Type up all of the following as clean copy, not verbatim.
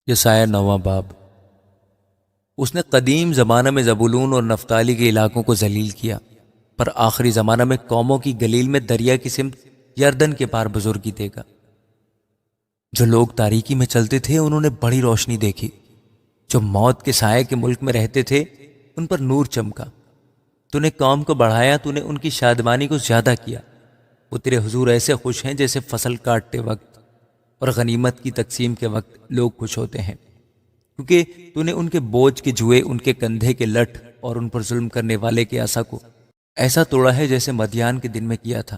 یسایہ 9واں باب۔ اس نے قدیم زمانہ میں زبولون اور نفتالی کے علاقوں کو ذلیل کیا، پر آخری زمانہ میں قوموں کی گلیل میں دریا کی سمت یردن کے پار بزرگی دے گا۔ جو لوگ تاریکی میں چلتے تھے انہوں نے بڑی روشنی دیکھی، جو موت کے سائے کے ملک میں رہتے تھے ان پر نور چمکا۔ تو نے قوم کو بڑھایا، تو نے ان کی شادمانی کو زیادہ کیا۔ وہ تیرے حضور ایسے خوش ہیں جیسے فصل کاٹتے وقت اور غنیمت کی تقسیم کے وقت لوگ خوش ہوتے ہیں، کیونکہ تو نے ان کے بوجھ کے جوئے، ان کے کندھے کے لٹ اور ان پر ظلم کرنے والے کے عصا کو ایسا توڑا ہے جیسے مدیان کے دن میں کیا تھا،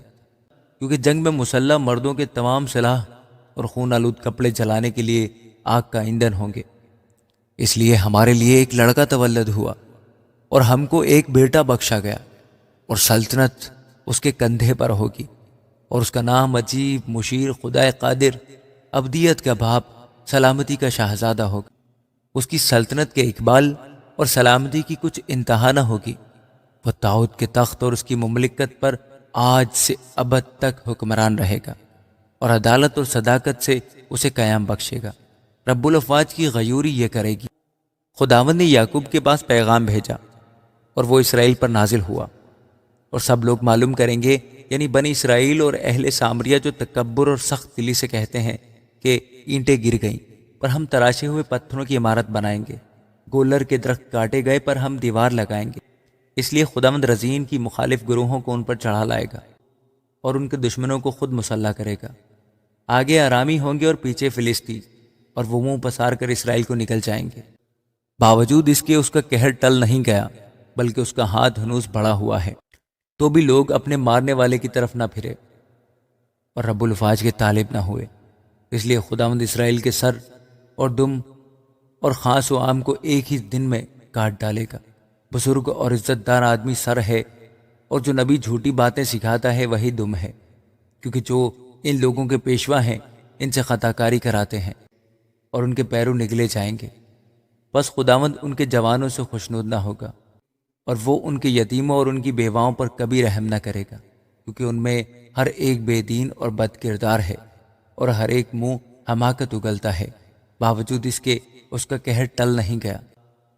کیونکہ جنگ میں مسلح مردوں کے تمام سلاح اور خون آلود کپڑے جلانے کے لیے آگ کا ایندھن ہوں گے۔ اس لیے ہمارے لیے ایک لڑکا تولد ہوا اور ہم کو ایک بیٹا بخشا گیا، اور سلطنت اس کے کندھے پر ہوگی، اور اس کا نام عجیب، مشیر، خدائے قادر، ابدیت کا باپ، سلامتی کا شہزادہ ہوگا۔ اس کی سلطنت کے اقبال اور سلامتی کی کچھ انتہا نہ ہوگی۔ وہ داؤد کے تخت اور اس کی مملکت پر آج سے ابد تک حکمران رہے گا، اور عدالت اور صداقت سے اسے قیام بخشے گا۔ رب الافواج کی غیوری یہ کرے گی۔ خداوند نے یعقوب کے پاس پیغام بھیجا اور وہ اسرائیل پر نازل ہوا، اور سب لوگ معلوم کریں گے، یعنی بنی اسرائیل اور اہل سامریہ، جو تکبر اور سخت دلی سے کہتے ہیں کہ اینٹیں گر گئیں پر ہم تراشے ہوئے پتھروں کی عمارت بنائیں گے، گولر کے درخت کاٹے گئے پر ہم دیوار لگائیں گے۔ اس لیے خداوند رزین کی مخالف گروہوں کو ان پر چڑھا لائے گا اور ان کے دشمنوں کو خود مسلح کرے گا۔ آگے آرامی ہوں گے اور پیچھے فلسطی، اور وہ منہ پسار کر اسرائیل کو نکل جائیں گے۔ باوجود اس کے اس کا قہر ٹل نہیں گیا، بلکہ اس کا ہاتھ ہنوز بڑھا ہوا ہے، تو بھی لوگ اپنے مارنے والے کی طرف نہ پھرے اور رب الفاج کے طالب نہ ہوئے۔ اس لیے خداوند اسرائیل کے سر اور دم اور خاص و عام کو ایک ہی دن میں کاٹ ڈالے گا۔ بزرگ اور عزت دار آدمی سر ہے، اور جو نبی جھوٹی باتیں سکھاتا ہے وہی دم ہے، کیونکہ جو ان لوگوں کے پیشوا ہیں ان سے خطا کاری کراتے ہیں اور ان کے پیروں نگلے جائیں گے۔ بس خداوند ان کے جوانوں سے خوشنود نہ ہوگا، اور وہ ان کے یتیموں اور ان کی بیواؤں پر کبھی رحم نہ کرے گا، کیونکہ ان میں ہر ایک بے دین اور بد کردار ہے، اور ہر ایک منہ حماقت اگلتا ہے۔ باوجود اس کے اس کا قہر ٹل نہیں گیا،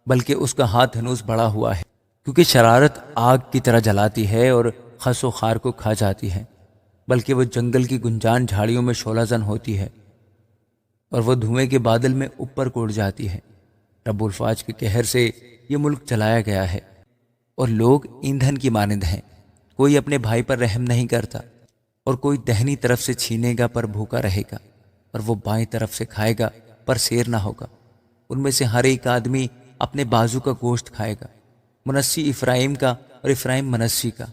بلکہ اس کا ہاتھ ہنوز بڑھا ہوا ہے، کیونکہ شرارت آگ کی طرح جلاتی ہے اور خس و خار کو کھا جاتی ہے، بلکہ وہ جنگل کی گنجان جھاڑیوں میں شعلہ زن ہوتی ہے، اور وہ دھوئیں کے بادل میں اوپر کو اڑ جاتی ہے۔ رب الفاج کے قہر سے یہ ملک چلایا گیا ہے، اور لوگ ایندھن کی مانند ہیں۔ کوئی اپنے بھائی پر رحم نہیں کرتا، اور کوئی دہنی طرف سے چھینے گا پر بھوکا رہے گا، اور وہ بائیں طرف سے کھائے گا پر سیر نہ ہوگا۔ ان میں سے ہر ایک آدمی اپنے بازو کا گوشت کھائے گا، منسی افرایم کا اور افرایم منسی کا،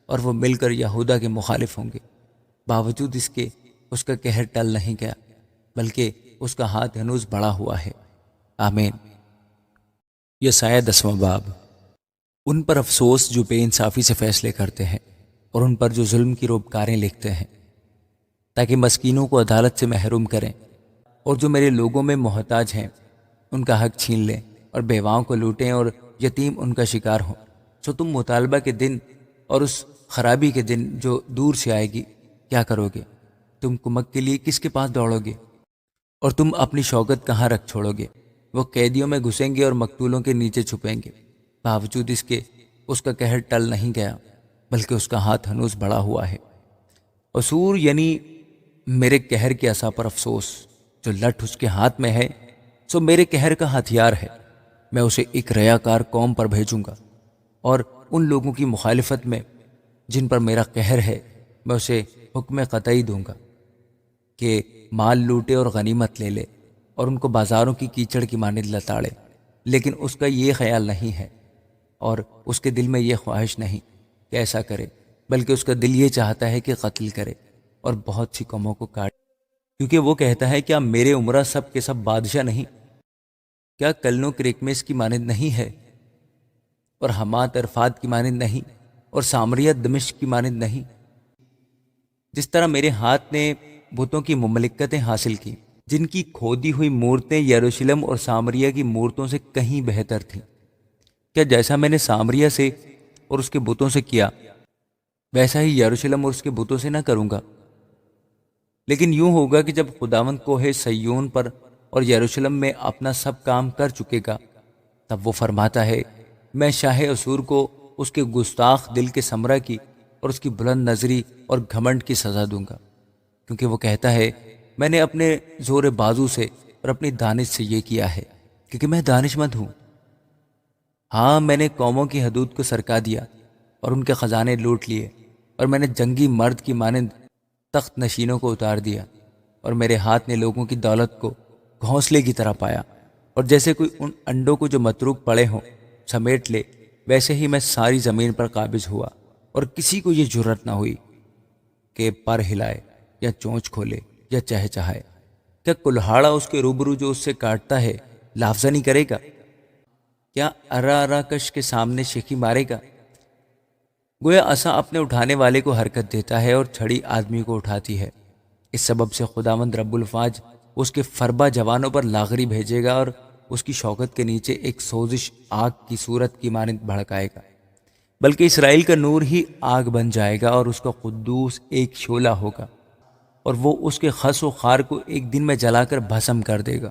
اور وہ مل کر یہودا کے مخالف ہوں گے۔ باوجود اس کے اس کا قہر ٹل نہیں گیا، بلکہ اس کا ہاتھ ہنوز بڑھا ہوا ہے۔ آمین۔ یسایہ 10واں باب۔ ان پر افسوس جو بے انصافی سے فیصلے کرتے ہیں، اور ان پر جو ظلم کی روبکاریں لکھتے ہیں، تاکہ مسکینوں کو عدالت سے محروم کریں، اور جو میرے لوگوں میں محتاج ہیں ان کا حق چھین لیں، اور بیواؤں کو لوٹیں، اور یتیم ان کا شکار ہوں۔ سو تم مطالبہ کے دن اور اس خرابی کے دن جو دور سے آئے گی کیا کرو گے؟ تم کمک کے لیے کس کے پاس دوڑو گے؟ اور تم اپنی شوکت کہاں رکھ چھوڑو گے؟ وہ قیدیوں میں گھسیں گے اور مقتولوں کے نیچے چھپیں گے۔ باوجود اس کے اس کا قہر ٹل نہیں گیا، بلکہ اس کا ہاتھ ہنوز بڑھا ہوا ہے۔ اسور یعنی میرے قہر کے عصا پر افسوس، جو لٹ اس کے ہاتھ میں ہے سو میرے قہر کا ہتھیار ہے۔ میں اسے ایک ریاکار قوم پر بھیجوں گا، اور ان لوگوں کی مخالفت میں جن پر میرا قہر ہے میں اسے حکم قطعی دوں گا کہ مال لوٹے اور غنیمت لے لے، اور ان کو بازاروں کی کیچڑ کی مانند لتاڑے۔ لیکن اس کا یہ خیال نہیں ہے، اور اس کے دل میں یہ خواہش نہیں کہ ایسا کرے، بلکہ اس کا دل یہ چاہتا ہے کہ قتل کرے اور بہت سی قوموں کو کاٹے، کیونکہ وہ کہتا ہے کیا میرے عمرہ سب کے سب بادشاہ نہیں؟ کیا کلنو کرکمس کی مانند نہیں ہے، اور حمات عرفات کی مانند نہیں، اور سامریہ دمشق کی مانند نہیں؟ جس طرح میرے ہاتھ نے بتوں کی مملکتیں حاصل کی، جن کی کھودی ہوئی مورتیں یروشلم اور سامریہ کی مورتوں سے کہیں بہتر تھیں، کیا جیسا میں نے سامریہ سے اور اس کے بتوں سے کیا ویسا ہی یروشلم اور اس کے بتوں سے نہ کروں گا؟ لیکن یوں ہوگا کہ جب خداوند کوہ سیون پر اور یروشلم میں اپنا سب کام کر چکے گا، تب وہ فرماتا ہے میں شاہ اسور کو اس کے گستاخ دل کے سمرہ کی اور اس کی بلند نظری اور گھمنڈ کی سزا دوں گا، کیونکہ وہ کہتا ہے میں نے اپنے زور بازو سے اور اپنی دانش سے یہ کیا ہے، کیونکہ میں دانش مند ہوں۔ ہاں، میں نے قوموں کی حدود کو سرکا دیا اور ان کے خزانے لوٹ لیے، اور میں نے جنگی مرد کی مانند تخت نشینوں کو اتار دیا، اور میرے ہاتھ نے لوگوں کی دولت کو گھونسلے کی طرح پایا، اور جیسے کوئی ان انڈوں کو جو متروک پڑے ہوں سمیٹ لے، ویسے ہی میں ساری زمین پر قابض ہوا، اور کسی کو یہ جرت نہ ہوئی کہ پر ہلائے یا چونچ کھولے یا چہچہائے۔ کیا کلہاڑا اس کے روبرو جو اس سے کاٹتا ہے لافزہ نہیں کرے گا؟ کیا ارا ارا کش کے سامنے شیخی مارے گا؟ گویا عصا اپنے اٹھانے والے کو حرکت دیتا ہے اور چھڑی آدمی کو اٹھاتی ہے۔ اس سبب سے خداوند رب الفاج اس کے فربا جوانوں پر لاغری بھیجے گا اور اس کی شوکت کے نیچے ایک سوزش آگ کی صورت کی مانند بھڑکائے گا، بلکہ اسرائیل کا نور ہی آگ بن جائے گا اور اس کا قدوس ایک شعلہ ہوگا، اور وہ اس کے خس و خار کو ایک دن میں جلا کر بھسم کر دے گا،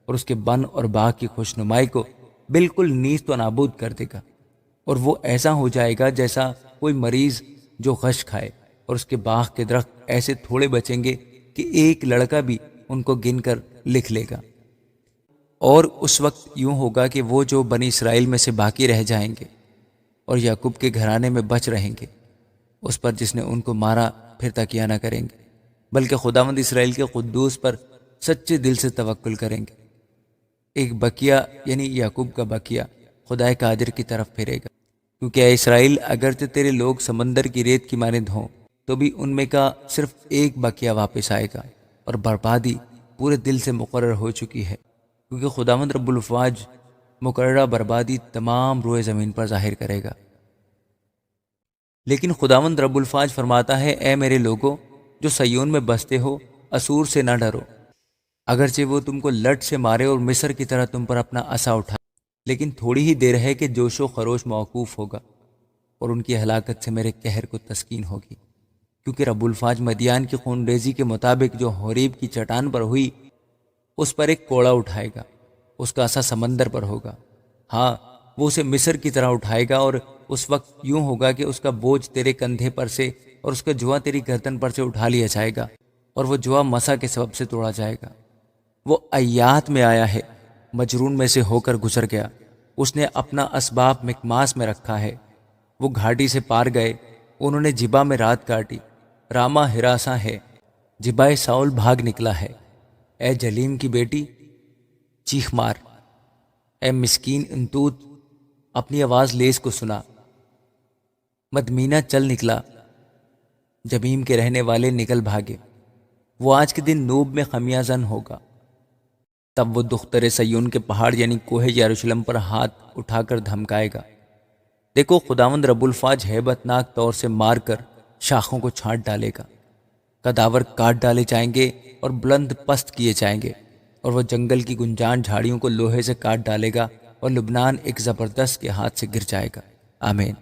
اور اس کے بن اور باغ کی خوشنمائی کو بالکل نیست و نابود کر دے گا، اور وہ ایسا ہو جائے گا جیسا کوئی مریض جو غش کھائے، اور اس کے باغ کے درخت ایسے تھوڑے بچیں گے کہ ایک لڑکا بھی ان کو گن کر لکھ لے گا۔ اور اس وقت یوں ہوگا کہ وہ جو بنی اسرائیل میں سے باقی رہ جائیں گے اور یعقوب کے گھرانے میں بچ رہیں گے، اس پر جس نے ان کو مارا پھر تکیہ نہ کریں گے، بلکہ خداوند اسرائیل کے قدوس پر سچے دل سے توکل کریں گے۔ ایک بکیا یعنی یعقوب کا بکیا خدائے قادر کی طرف پھرے گا، کیونکہ اے اسرائیل، اگرچہ تیرے لوگ سمندر کی ریت کی مانند ہوں تو بھی ان میں کا صرف ایک بکیا واپس آئے گا، اور بربادی پورے دل سے مقرر ہو چکی ہے، کیونکہ خداوند رب الفاج مقررہ بربادی تمام روئے زمین پر ظاہر کرے گا۔ لیکن خداوند رب الفاج فرماتا ہے اے میرے لوگوں جو سیون میں بستے ہو، اسور سے نہ ڈرو، اگرچہ وہ تم کو لٹ سے مارے اور مصر کی طرح تم پر اپنا عصا اٹھائے، لیکن تھوڑی ہی دیر ہے کہ جوش و خروش موقوف ہوگا، اور ان کی ہلاکت سے میرے قہر کو تسکین ہوگی، کیونکہ رب الفاج مدیان کی خون ریزی کے مطابق جو حوریب کی چٹان پر ہوئی اس پر ایک کوڑا اٹھائے گا، اس کا عصا سمندر پر ہوگا، ہاں وہ اسے مصر کی طرح اٹھائے گا، اور اس وقت یوں ہوگا کہ اس کا بوجھ تیرے کندھے پر سے اور اس کا جوا تیری گردن پر سے اٹھا لیا جائے گا، اور وہ جوا مسا کے سبب سے توڑا جائے گا۔ وہ ایات میں آیا ہے، مجرون میں سے ہو کر گزر گیا، اس نے اپنا اسباب مکماس میں رکھا ہے۔ وہ گھاٹی سے پار گئے، انہوں نے جبا میں رات کاٹی، راما ہراساں ہے، جبائے ساؤل بھاگ نکلا ہے۔ اے جلیم کی بیٹی چیخ مار، اے مسکین انتوت اپنی آواز لیس کو سنا۔ مدمینہ چل نکلا، جبیم کے رہنے والے نکل بھاگے، وہ آج کے دن نوب میں خمیازن زن ہوگا۔ تب وہ دختر سیون کے پہاڑ یعنی کوہ یروشلم پر ہاتھ اٹھا کر دھمکائے گا، دیکھو خداوند رب الفاج ہیبت ناک طور سے مار کر شاخوں کو چھانٹ ڈالے گا، کداور کاٹ ڈالے جائیں گے اور بلند پست کیے جائیں گے، اور وہ جنگل کی گنجان جھاڑیوں کو لوہے سے کاٹ ڈالے گا، اور لبنان ایک زبردست کے ہاتھ سے گر جائے گا۔ آمین۔